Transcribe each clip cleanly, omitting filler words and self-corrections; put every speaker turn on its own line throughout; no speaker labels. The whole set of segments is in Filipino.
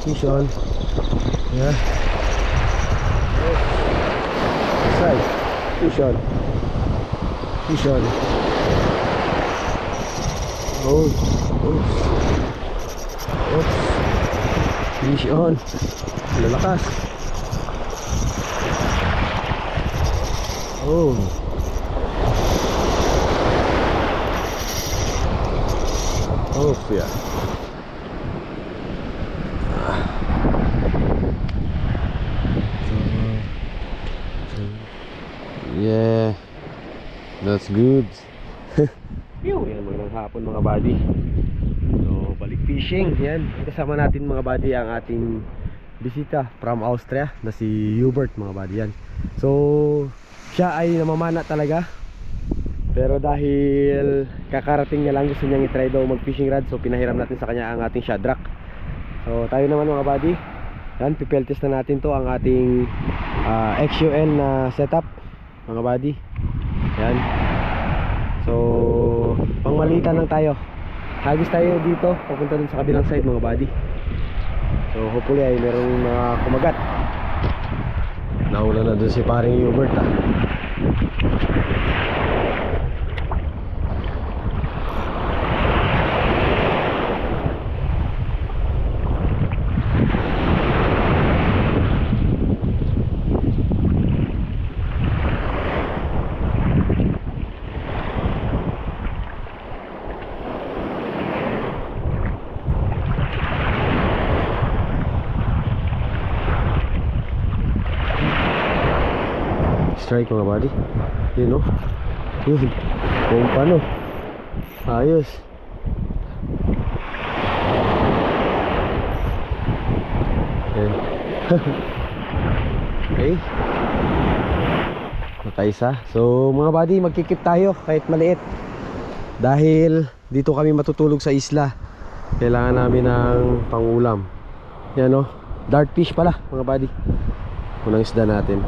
Fish on. Yeah. That's right. Fish on. Fish on. Oh. Oops. Oops. Fish on. Lalakas. Oh. Oh, yeah. Yeah. That's good. Yan, magandang hapon mga buddy. So, balik fishing. Yan, kasama natin mga buddy ang ating bisita from Austria na si Hubert mga buddy yan. So, siya ay namamana talaga. Pero dahil kakarating niya lang, gusto niyang i-try daw mag-fishing rod. So, pinahiram natin sa kanya ang ating Shadrack. So, tayo naman mga buddy. Yan, pipeltes na natin to ang ating XUL na setup mga buddy. Yan. So, pangmalitan lang tayo. Hagis tayo dito, papunta dun sa kabilang side mga buddy. So, hopefully ay merong kumagat. Nauna na dun si paring Hubert Strike mga buddy. Yun o. Yun. Kung paano. Ayos. Okay. Okay. Nakaisa. So mga buddy, magkikip tayo kahit maliit. Dahil dito kami matutulog sa isla. Kailangan namin ng pangulam. Yan o. Dart fish pala mga buddy. Unang isda natin.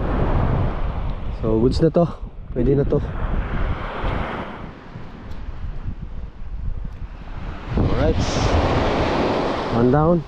So goods na to. Pwede na to. Alright. One down.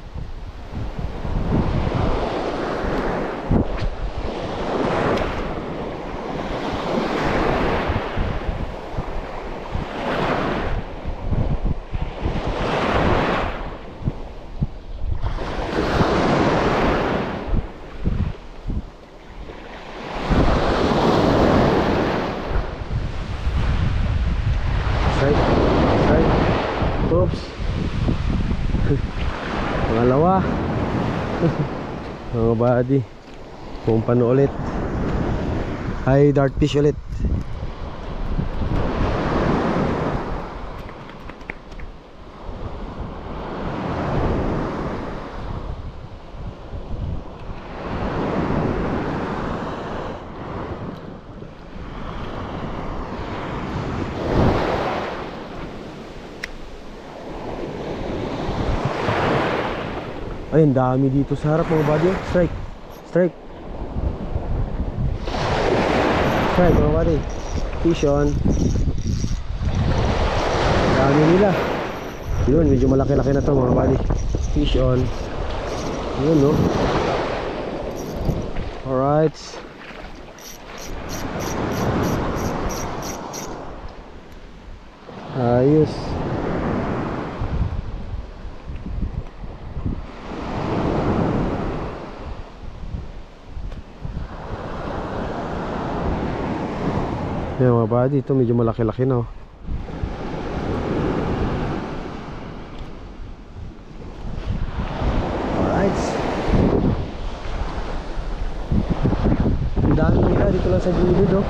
Oops. Pangalawa. Mga buddy, kung paano ulit. Hi, dart fish ulit. Ay, ang dami dito sa harap mga buddy. Strike. Strike. Strike mga buddy. Fish on. Ang dami nila. Yun, medyo malaki-laki na to mga buddy. Fish on. Yun no. Alright. Ayos. Yan mga buddy, ito medyo malaki-laki na oh. Alright. Ang dami nila dito lang sa gilid oh.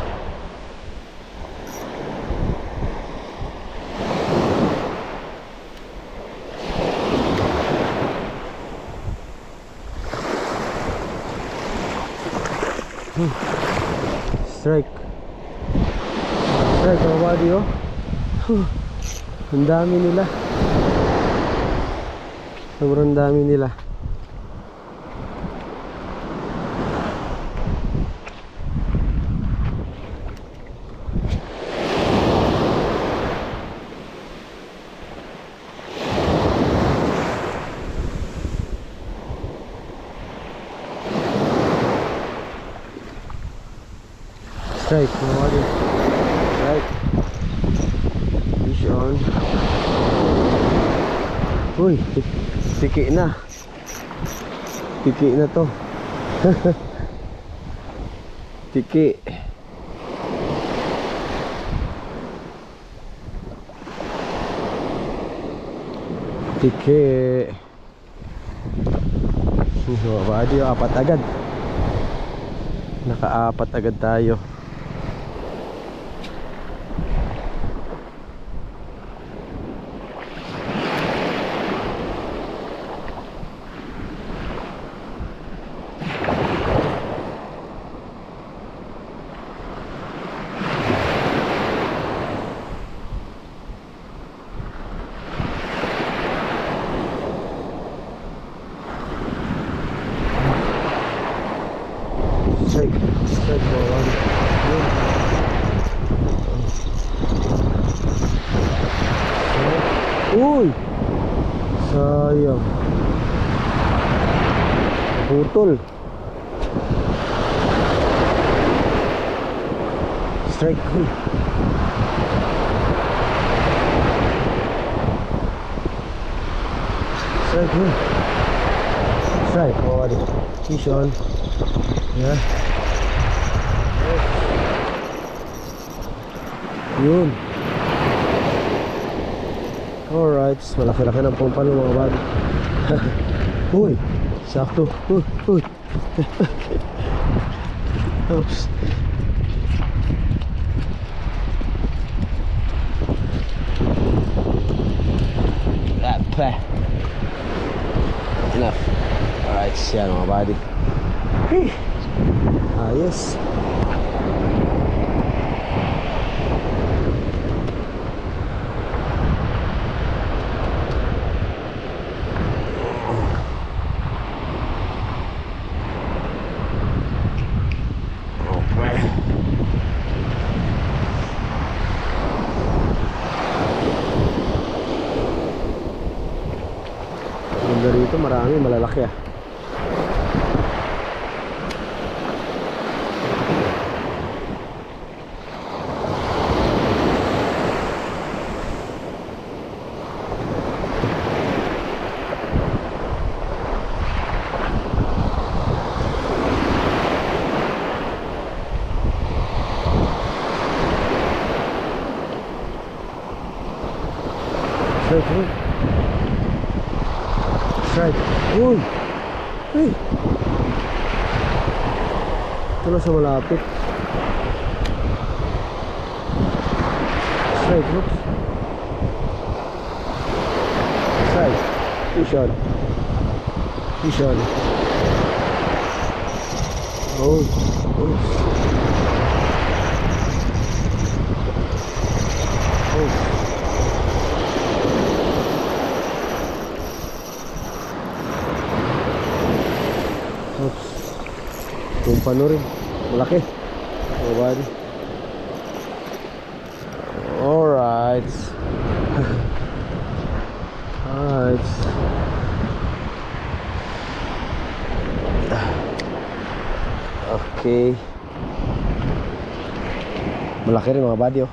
Strike. Strike mga buddy oh. Ang dami nila. Sobrang dami nila. Strike, mga buddy. Strike. Fish on. Uy, tiki na. Tiki na to. Tiki. Tiki. Mga buddy, apat agad. Naka-apat agad tayo. Strike bawang. Uy, sayang. Putol. Strike. Strike. Strike. Oh, ada. Fish on. Yeah. Yun. Alright, malaki-laki ng pompa ng mga bad. Uy, sakto. Uy. Oops. Enough. Alright, yan mga buddy. Ayos. Dito marami malalaki ah. Strike. Uy! Uy! Ito na sa malapit. Strike, oops. Strike. Fish on. Fish on. Oh, oops. Oops. Kumpano rin. Malaki. Mabadi. Alright. Alright. Okay. Malaki rin mga badi oh.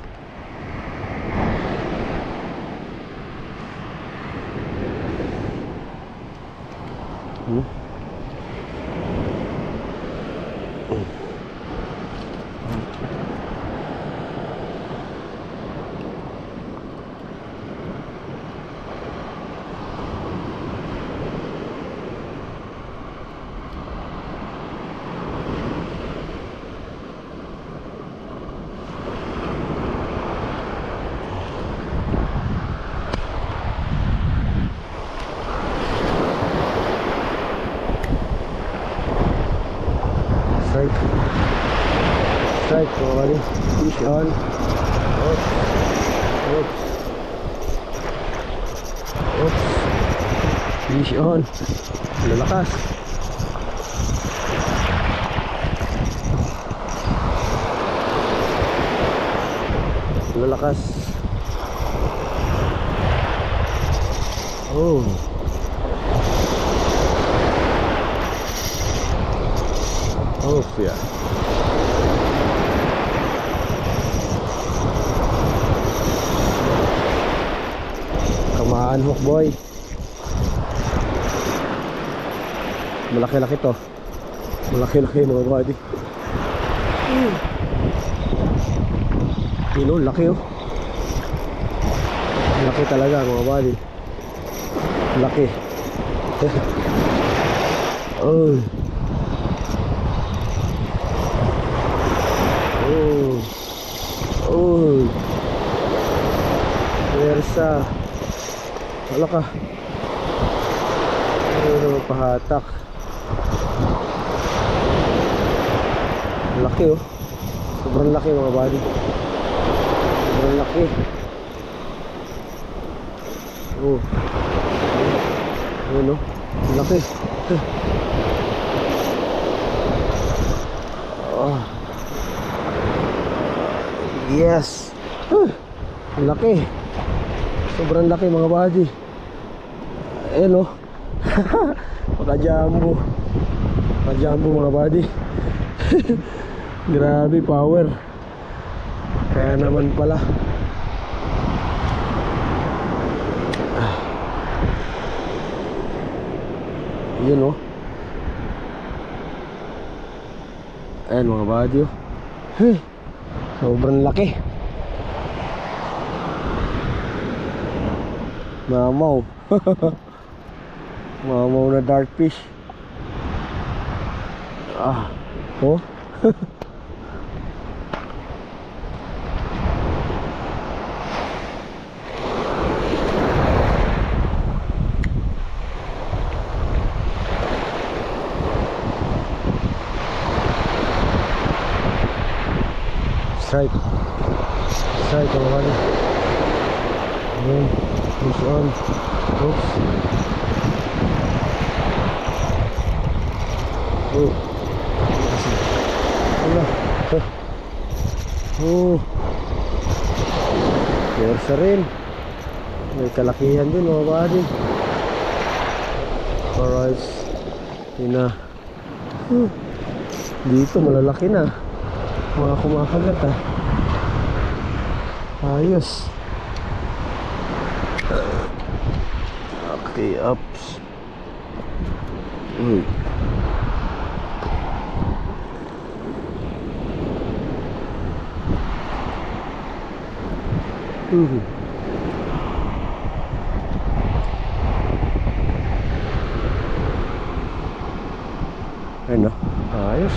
Strike, already. Fish on. Oops. Oops. Oops. Fish on. Lalakas. Lalakas. Oh. Oh, yeah. Unhook boy. Malaki-laki to. Malaki-laki mga buddy. Yun o, laki o. Laki talaga mga buddy. Laki. Oh. Oh. Oh. Versa. Wala ka. Oh, pahatak. Laki oh. Sobrang laki mga buddy. Sobrang laki. Oh. Ayun oh. Laki. Oh. Yes. Laki. Sobrang laki mga buddy. Ayun oh. Paka-jumbo. Paka-jumbo mga buddy. Grabe power. Kaya naman pala. Yun oh. Ayan mga buddy oh. Sobrang laki. Mamaw. Mamaw na dark fish. Ah. Oh. Strike. Strike mga buddy. Ayan. Push on. Oops. Oh. Allah. Oh. Persa rin. May kalakihan din mga buddy. Alright. Yun na. Dito malalaki na. Mga kumakagat ah. Ayos. Okay, ups. Ano? Ayos.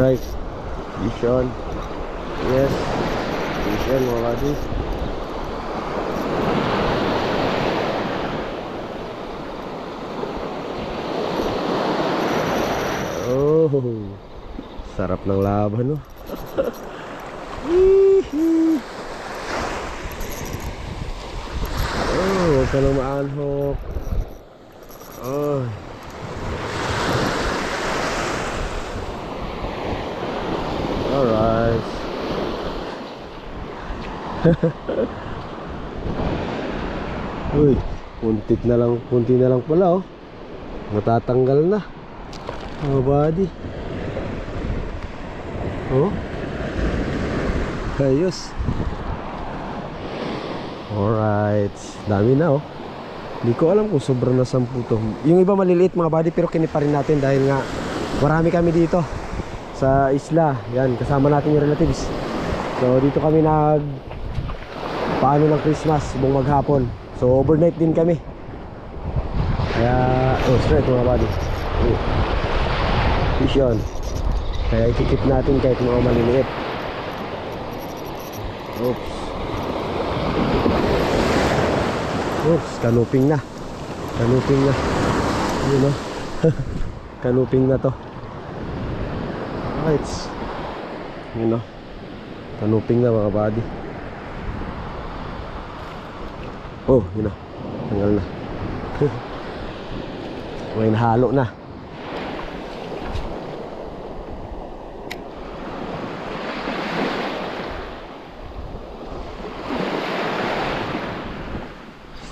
Strike. Vision. Yes. Vision mga buddy. Oh. Sarap ng laban no. Oh, huwag ka nang ma-unhook. Oh. Alright. Uy, kunti na lang pala oh. Matatanggal na. Mga buddy. Oh. Ayos. Alright. Dami na oh. Hindi ko alam kung sobrang na 10 to. Yung iba maliliit mga buddy, pero kinipa rin natin dahil nga marami kami dito sa isla. Yan, kasama natin yung relatives. So dito kami paano ng Christmas buong maghapon. So overnight din kami. Kaya straight mga buddy. Vision. Kaya ikikip natin kahit mga maliliit. Oops. Oops, kanuping na. Kanuping na. Yun o. Kanuping na to. Alright. Yun o. Kanuping na mga buddy. Oh, yun o. Tanggal na. May nahalo na.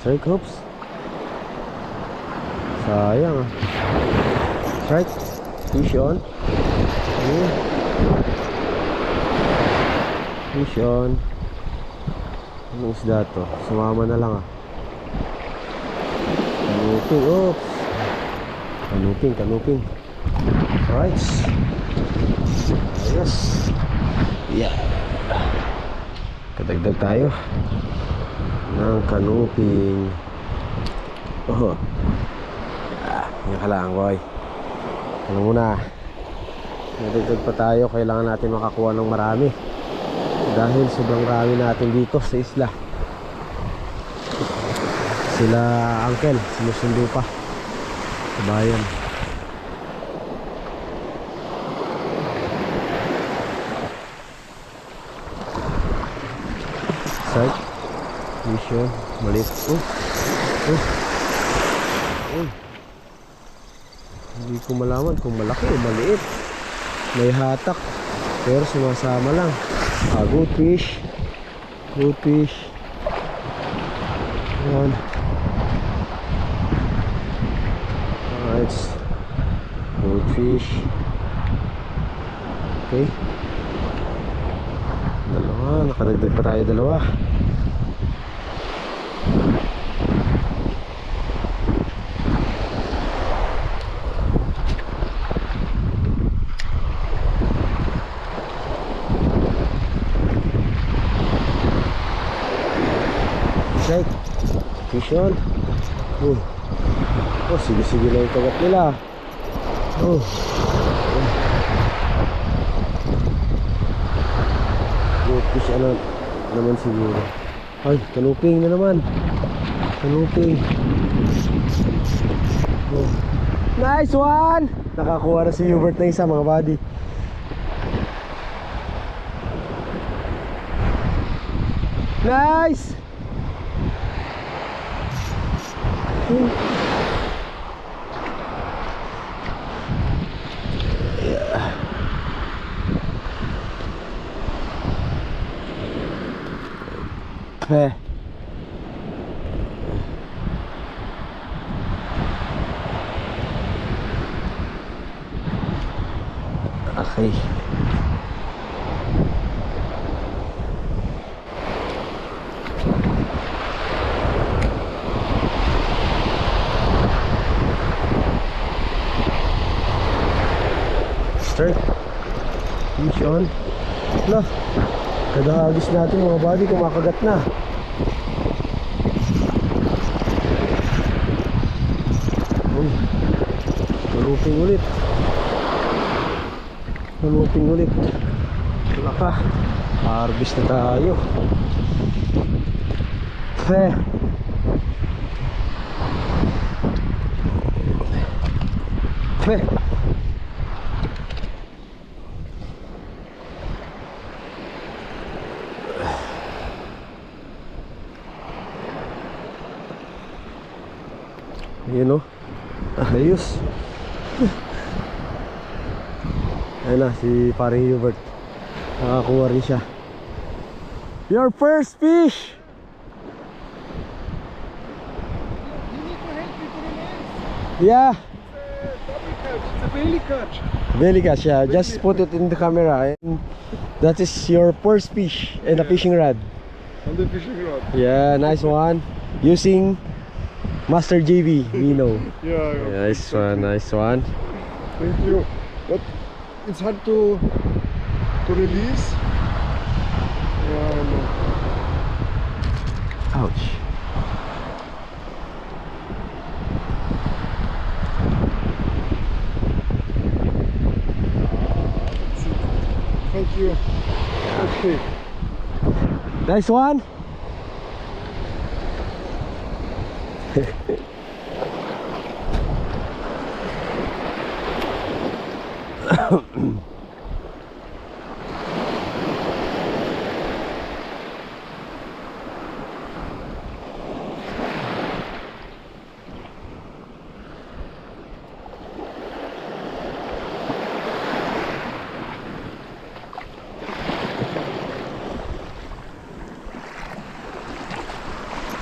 Strike, oops. Sayang ah. Strike. Fish on. Ayun. Fish on. Anong isda to? Sumama na lang ah. Kanuping, oops. Kanuping. Alright. Ayos. Yeah. Kadagdag tayo ng kanuping. Oh. Yan ka lang, boy. Ano muna, nadagdag pa tayo. Kailangan natin makakuha ng marami dahil sobrang rami natin dito sa isla. Sila uncle sinusundo pa sa bayan. Start mission maliit. Hindi ko malaman kung malaki o maliit. May hatak pero sumasama lang. Good fish. Yan. Alright. Good fish. Okay. Dalawa. Nakadagdag pa tayo dalawa. Right. Fish on. Sige lang yung kagat nila. Good fish ano naman siguro. Ay, kanuping na naman. Kanuping. Nice one! Nakakuha na si Hubert na isa, mga buddy. Nice! Yeah. Okay. Start. Fish on. Lah. Kadahagis natin mga buddy, kumakagat na. Kanuping ulit. Wala ka. Harvest na tayo. Yun o. Ayos. Ayun na si paring Hubert. Nakakuha rin siya. Your first fish.
You need to help me to release.
Yeah.
It's a belly catch.
Belly catch, yeah. Just put it in the camera and that is your first fish and a fishing rod.
On the fishing rod.
Yeah, nice one. Using Master JV, we know.
Yeah.
Nice one, nice one.
Thank you. But it's hard to release. Yeah, no.
Ouch.
Thank you. Okay.
Nice one.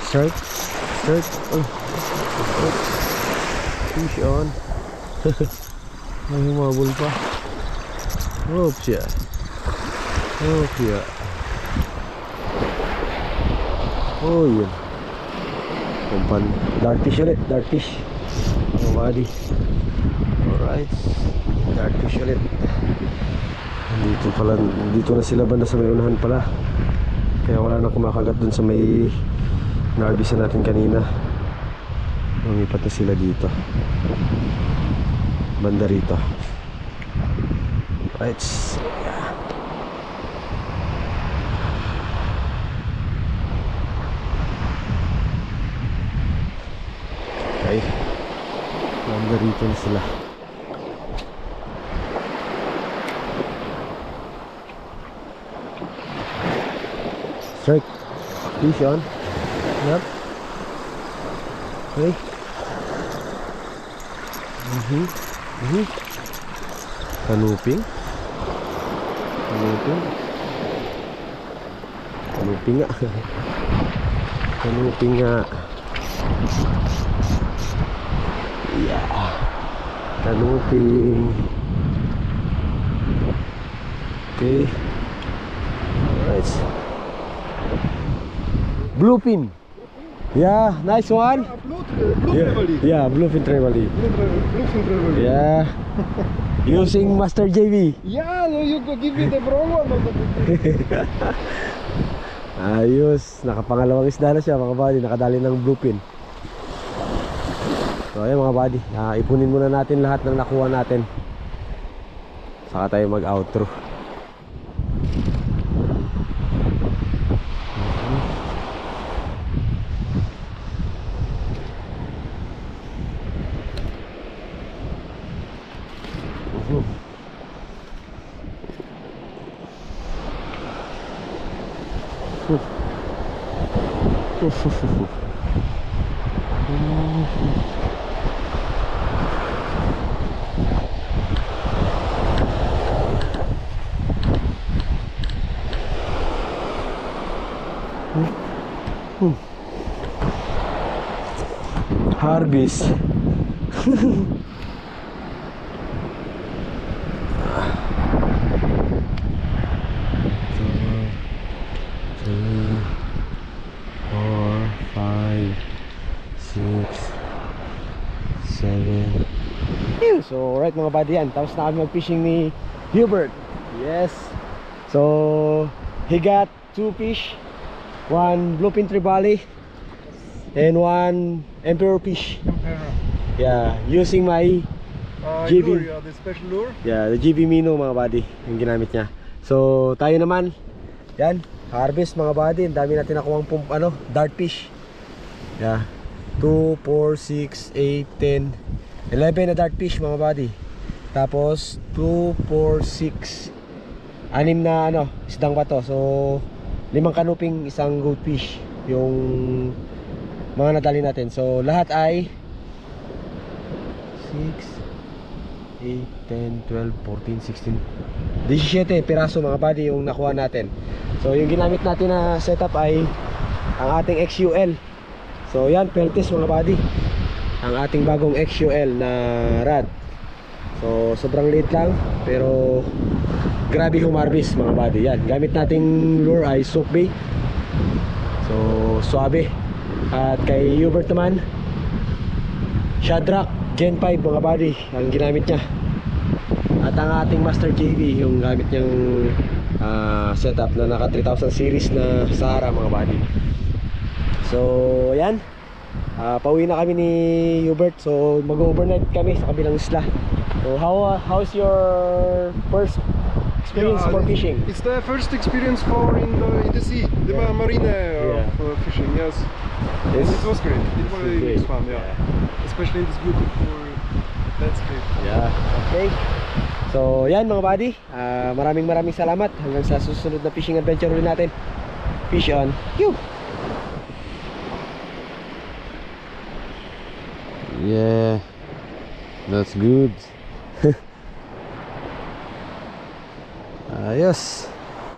Strike. Strike. Oh. Fish on. May humabol pa. Oops, yeah. Oops, yeah. Oh, yun. Kumpan. Dark fish ulit. Dark fish. Mga buddy. Alright. Dark fish ulit. Dito pala. Dito na sila banda sa may unahan pala. Kaya wala na kumakagat dun sa may na-harvestan natin kanina. Lumipat na sila dito. Banda rito. Right. Yeah. Okay. Banda rito na sila. Strike. Fish on. Yep. Okay. Kanuping. Kanuping nga. Kanuping nga. Yeah. Kanuping. Okay. Alright. Bluefin. Yeah, nice one. Yeah, bluefin trevally. Yeah. Using Master JV.
Yeah, no, you could give me the wrong one.
Ayos, nakapangalawang isda na siya mga buddy, nakadali ng bluefin. So ayun mga buddy, ipunin muna natin lahat ng nakuha natin. Saka tayo mag-outro. Harvest. So right mga buddy yan, tapos na kami mag-fishing ni Hubert. Yes. So he got 2 fish, 1 bluefin trevally and 1 emperor fish. Yeah, using my JV.
Lure, the special lure.
Yeah, the JV Mino mga buddy, yung ginamit niya. So tayo naman, yan, harvest mga buddy. Ang dami natin nakuhang dart fish. Yeah, 2, 4, 6, 8, 10, 11 na dart fish mga buddy. Tapos 2, 4, 6, 6 na isdang bato. So 5 kanuping, 1 goldfish yung mga nadali natin. So lahat ay 6, 8, 10, 12, 14, 16, 17 piraso mga buddy yung nakuha natin. So yung ginamit natin na setup ay ang ating XUL. So yan, Peltes mga buddy, ang ating bagong XUL na rod. So sobrang liit lang pero grabe humarbis mga buddy. Yan, gamit nating lure ay soap bait. So suabe. At kay Hubert naman, Shadrack Gen 5 mga buddy ang ginamit niya. At ang ating Master JV yung gamit niyang setup na naka 3000 series na Sahara mga buddy. So yan, pauwi na kami ni Hubert. So mag-overnight kami sa kabilang isla. So how's your first experience for fishing?
It's the first experience for in the sea, the marine of fishing. Yes, and it was great. It was fun. Yeah, especially in this beautiful landscape.
Yeah. Okay. So yan mga buddy, maraming salamat. Hanggang sa susunod na fishing adventure ulit natin. Fish on. Pew! Yeah, that's good. Ayos.